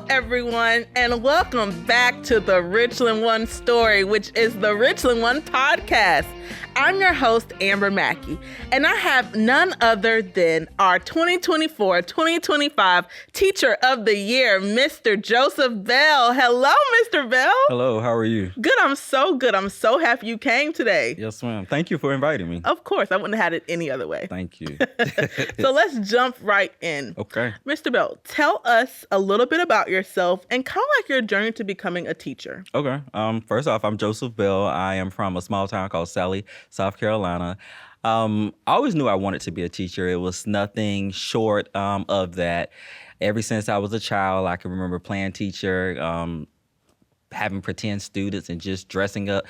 everyone, and welcome back to the Richland One story, which is the Richland One podcast. I'm your host, Amber Mackey, and I have none other than our 2024-2025 Teacher of the Year, Mr. Joseph Bell. Hello, Mr. Bell. Hello, how are you? Good, I'm so good. I'm so happy you came today. Yes, ma'am. Thank you for inviting me. Of course, I wouldn't have had it any other way. Thank you. So let's jump right in. Okay. Mr. Bell, tell us a little bit about yourself and kind of like your journey to becoming a teacher. Okay. First off, I'm Joseph Bell. I am from a small town called Sally, South Carolina. I always knew I wanted to be a teacher. It was nothing short of that. Ever since I was a child, I can remember playing teacher, having pretend students and just dressing up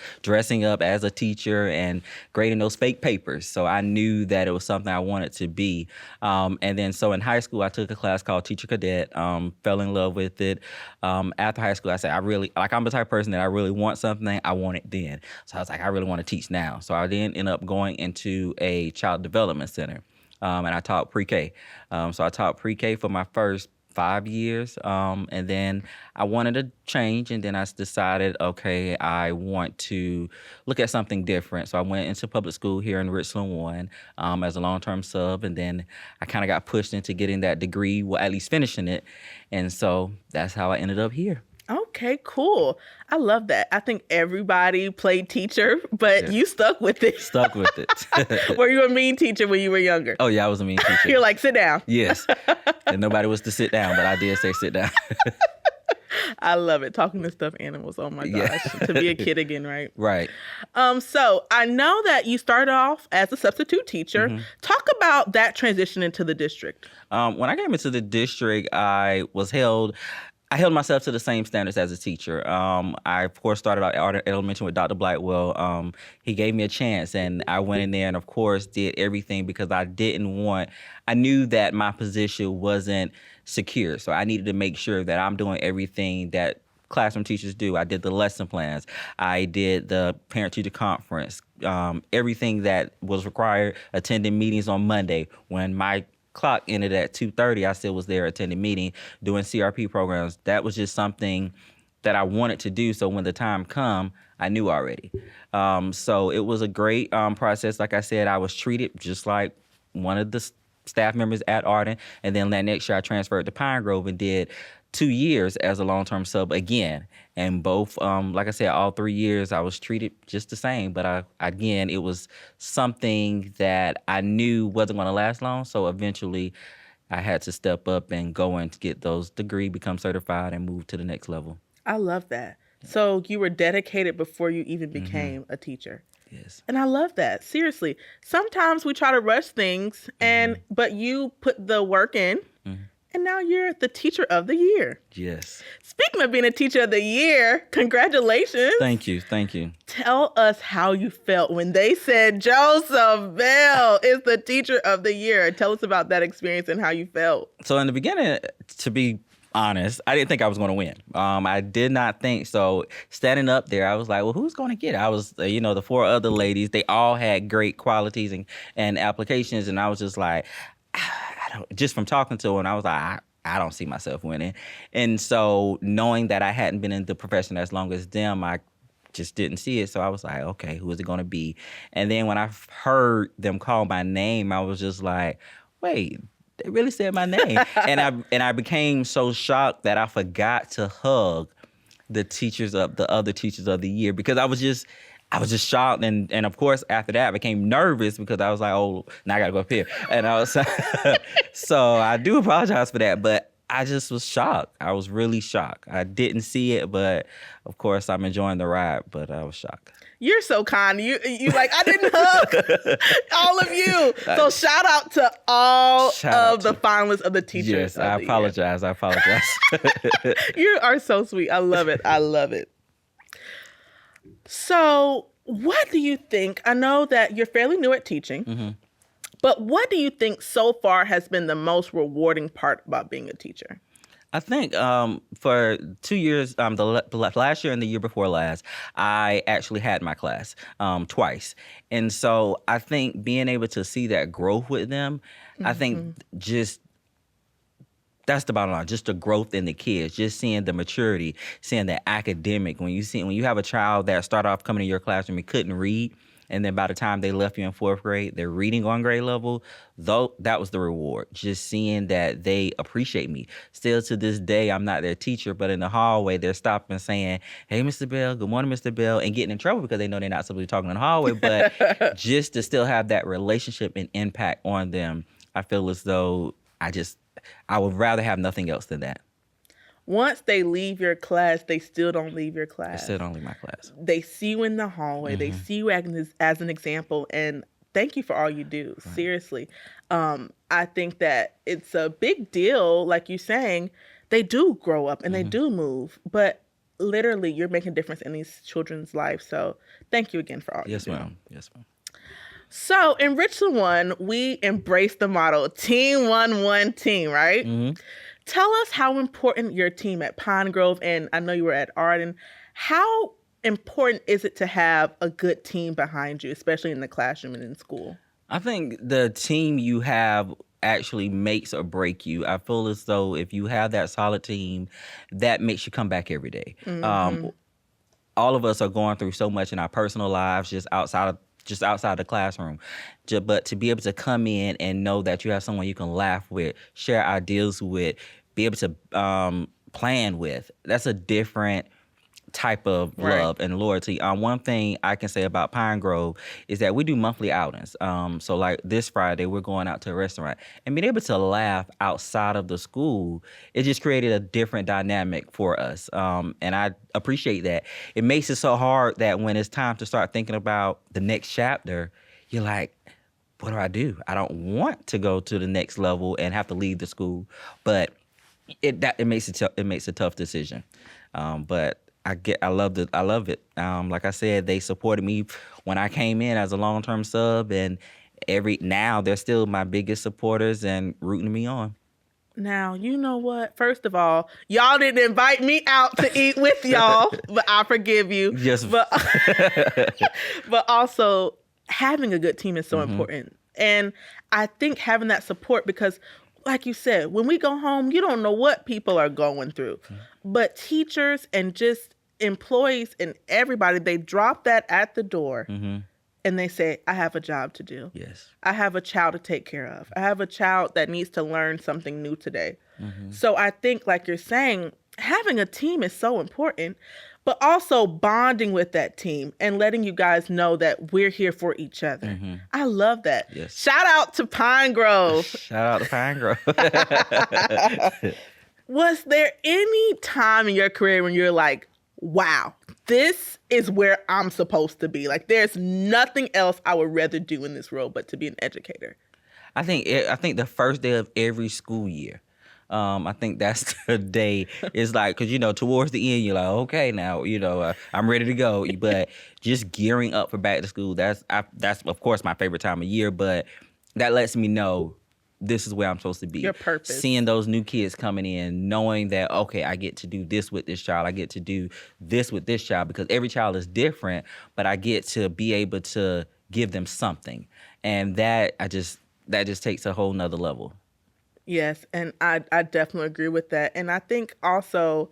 as a teacher and grading those fake papers. So I knew that it was something I wanted to be. And then so in high school, I took a class called Teacher Cadet, fell in love with it. After high school, I said, I'm the type of person that I really want something, I want it then. So I was like, I really want to teach now. So I then ended up going into a child development center. And I taught pre-K. So I taught pre-K for my first 5 years, and then I wanted to change, and then I decided, okay, I want to look at something different. So I went into public school here in Richland One as a long-term sub, and then I kind of got pushed into getting that degree, well, at least finishing it, and so that's how I ended up here. Okay, cool. I love that. I think everybody played teacher, but you stuck with it. Stuck with it. Were you a mean teacher when you were younger? Oh, yeah, I was a mean teacher. You're like, sit down. Yes. And nobody was to sit down, but I did say sit down. I love it. Talking to stuffed animals. Oh, my gosh. Yeah. To be a kid again, right? Right. So I know that you started off as a substitute teacher. Mm-hmm. Talk about that transition into the district. When I came into the district, I held myself to the same standards as a teacher. I, of course, started out at elementary with Dr. Blackwell. He gave me a chance, and I went in there and, of course, did everything because I knew that my position wasn't secure. So I needed to make sure that I'm doing everything that classroom teachers do. I did the lesson plans. I did the parent-teacher conference, everything that was required, attending meetings on Monday when my clock ended at 2:30. I still was there attending meeting, doing CRP programs. That was just something that I wanted to do. So when the time come, I knew already. So it was a great process. Like I said, I was treated just like one of the staff members at Arden. And then that next year I transferred to Pine Grove and did 2 years as a long-term sub again. And both, like I said, all 3 years I was treated just the same. But again, it was something that I knew wasn't going to last long. So eventually I had to step up and go and get those degree, become certified, and move to the next level. I love that. So you were dedicated before you even became a teacher. Yes. And I love that. Seriously. Sometimes we try to rush things, but you put the work in. Mm-hmm. And now you're the Teacher of the Year. Yes. Speaking of being a Teacher of the Year, congratulations. Thank you. Thank you. Tell us how you felt when they said Joseph Bell is the Teacher of the Year. Tell us about that experience and how you felt. So in the beginning, to be honest, I didn't think I was going to win. I did not think so. Standing up there, I was like, well, who's going to get it? I was, the 4 other ladies, they all had great qualities and applications. And I was just like, just from talking to her, and I was like, I don't see myself winning. And so knowing that I hadn't been in the profession as long as them, I just didn't see it. So I was like, okay, who is it going to be? And then when I heard them call my name, I was just like, wait, they really said my name. and I became so shocked that I forgot to hug the other teachers of the year because I was just shocked, and of course after that I became nervous because I was like, oh, now I gotta go up here, and I was so I do apologize for that, but I just was shocked. I was really shocked. I didn't see it, but of course I'm enjoying the ride, but I was shocked. You're so kind. You like, I didn't hug all of you. So shout out to all of the finalists of the Teachers. Yes, I apologize. You are so sweet. I love it. I love it. So what do you think? I know that you're fairly new at teaching, but what do you think so far has been the most rewarding part about being a teacher? I think for 2 years, the last year and the year before last, I actually had my class twice. And so I think being able to see that growth with them, I think just That's the bottom line. Just the growth in the kids, just seeing the maturity, seeing the academic. When you have a child that started off coming to your classroom and couldn't read, and then by the time they left you in 4th grade, they're reading on grade level, though that was the reward. Just seeing that they appreciate me. Still to this day, I'm not their teacher, but in the hallway, they're stopping and saying, "Hey, Mr. Bell, good morning, Mr. Bell," and getting in trouble because they know they're not supposed to be talking in the hallway. But just to still have that relationship and impact on them, I feel as though I would rather have nothing else than that. Once they leave your class, they still don't leave your class. They still don't leave my class. They see you in the hallway. They see you as an example. And thank you for all you do. Right. Seriously. I think that it's a big deal. Like you're saying, they do grow up and they do move. But literally, you're making a difference in these children's lives. So thank you again for all you do. Yes, ma'am. So in Richland One, we embrace the motto, Team One Team, right? Mm-hmm. Tell us how important your team at Pine Grove, and I know you were at Arden, how important is it to have a good team behind you, especially in the classroom and in school? I think the team you have actually makes or break you. I feel as though if you have that solid team, that makes you come back every day. Mm-hmm. All of us are going through so much in our personal lives, just outside the classroom. But to be able to come in and know that you have someone you can laugh with, share ideas with, be able to plan with, that's a different type of love and loyalty. One thing I can say about Pine Grove is that we do monthly outings. So like this Friday, we're going out to a restaurant. And being able to laugh outside of the school, it just created a different dynamic for us. And I appreciate that. It makes it so hard that when it's time to start thinking about the next chapter, you're like, what do? I don't want to go to the next level and have to leave the school. But it makes a tough decision. But I love it. Like I said, they supported me when I came in as a long-term sub, and now they're still my biggest supporters and rooting me on. Now, you know what? First of all, y'all didn't invite me out to eat with y'all, but I forgive you. Yes. But also, having a good team is so important. And I think having that support, because like you said, when we go home, you don't know what people are going through. But teachers and just employees and everybody, they drop that at the door and they say, I have a job to do. Yes. I have a child to take care of. I have a child that needs to learn something new today. So I think, like you're saying, having a team is so important, but also bonding with that team and letting you guys know that we're here for each other. I love that. Yes. Shout out to Pine Grove. Shout out to Pine Grove. Was there any time in your career when you're like, wow, this is where I'm supposed to be? Like, there's nothing else I would rather do in this role but to be an educator. I think the first day of every school year, I think that's the day. It's like, because, towards the end, you're like, okay, now, I'm ready to go. But just gearing up for back to school, that's of course, my favorite time of year. But that lets me know this is where I'm supposed to be. Your purpose. Seeing those new kids coming in, knowing that, okay, I get to do this with this child. I get to do this with this child, because every child is different, but I get to be able to give them something. And that just takes a whole nother level. Yes, and I definitely agree with that. And I think also,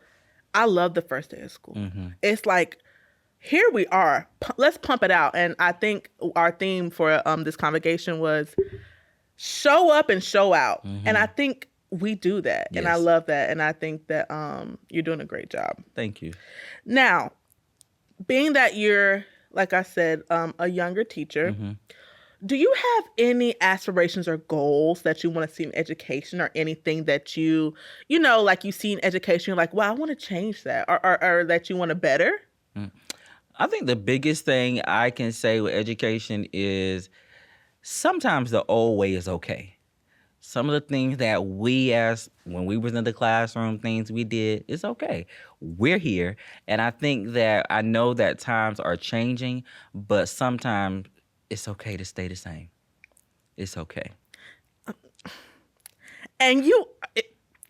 I love the first day of school. It's like, here we are. Let's pump it out. And I think our theme for this convocation was show up and show out. And I think we do that. Yes. And I love that. And I think that you're doing a great job. Thank you. Now, being that you're, like I said, a younger teacher, do you have any aspirations or goals that you want to see in education, or anything that like you see in education, you're like, wow, I want to change that, or that you want to better? I think the biggest thing I can say with education is sometimes the old way is okay. Some of the things that when we was in the classroom, things we did, it's okay. We're here. And I think that I know that times are changing, but sometimes it's okay to stay the same. It's okay. And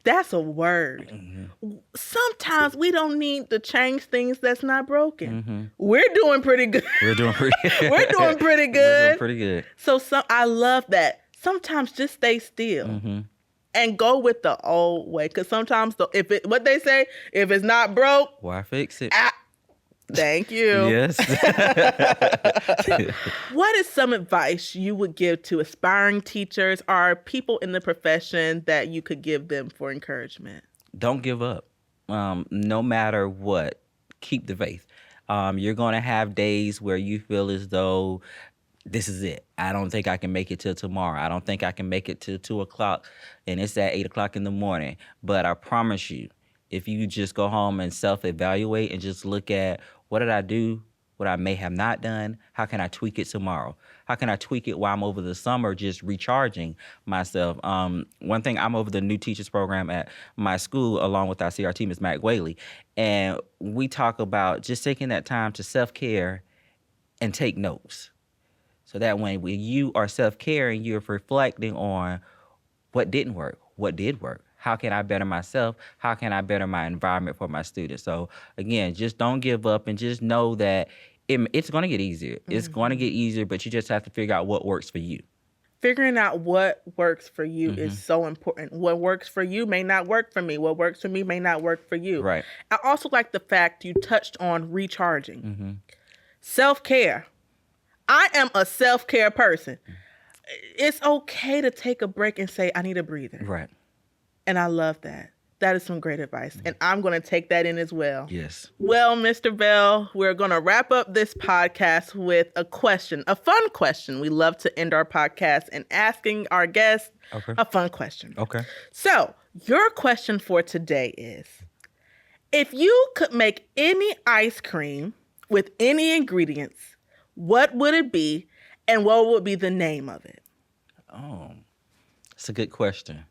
that's a word. Sometimes we don't need to change things that's not broken. We're doing pretty good. We're doing pretty good. We're doing pretty good. We're doing pretty good. So I love that. Sometimes just stay still. and go with the old way. Because sometimes, what they say, if it's not broke, why fix it? Thank you. Yes. What is some advice you would give to aspiring teachers or people in the profession that you could give them for encouragement? Don't give up. No matter what, keep the faith. You're going to have days where you feel as though this is it. I don't think I can make it till tomorrow. I don't think I can make it till 2:00, and it's at 8:00 in the morning. But I promise you, if you just go home and self-evaluate and just look at what did I do, what I may have not done, how can I tweak it tomorrow? How can I tweak it while I'm over the summer just recharging myself? One thing, I'm over the new teachers program at my school along with our CRT, Ms. Mac Whaley, and we talk about just taking that time to self-care and take notes. So that when you are self-caring, you're reflecting on what didn't work, what did work. How can I better myself? How can I better my environment for my students? So again, just don't give up and just know that it's going to get easier. Mm-hmm. It's going to get easier, but you just have to figure out what works for you. Figuring out what works for you is so important. What works for you may not work for me. What works for me may not work for you. Right. I also like the fact you touched on recharging. Self-care. I am a self-care person. It's okay to take a break and say, I need a breather. Right. And I love that. That is some great advice. And I'm going to take that in as well. Yes. Well, Mr. Bell, we're going to wrap up this podcast with a question, a fun question. We love to end our podcast and asking our guests a fun question. Okay. So your question for today is, if you could make any ice cream with any ingredients, what would it be and what would be the name of it? Oh, that's a good question.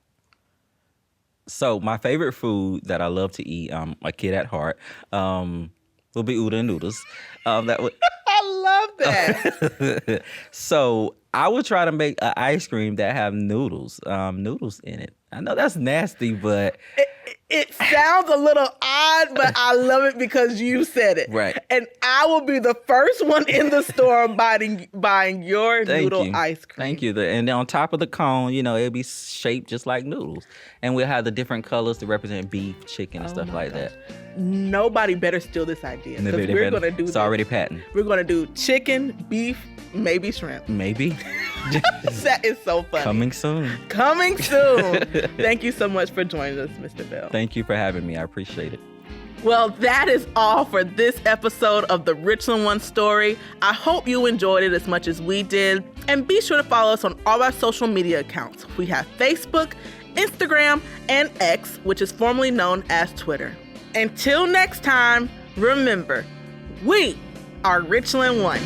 So my favorite food that I love to eat, a kid at heart, will be udon noodles. That would I love that. So I would try to make an ice cream that have noodles in it. I know that's nasty, but it sounds a little odd, but I love it because you said it. Right. And I will be the first one in the store buying your noodle ice cream. Thank you. And then on top of the cone, it'll be shaped just like noodles. And we'll have the different colors to represent beef, chicken, and stuff like that. Nobody better steal this idea. Because we're going to do this. It's already patent. We're going to do chicken, beef, maybe shrimp. Maybe. That is so funny. Coming soon. Thank you so much for joining us, Mr. Bell. Thank you for having me. I appreciate it. Well, that is all for this episode of the Richland One Story. I hope you enjoyed it as much as we did. And be sure to follow us on all our social media accounts. We have Facebook, Instagram, and X, which is formerly known as Twitter. Until next time, remember, we are Richland One.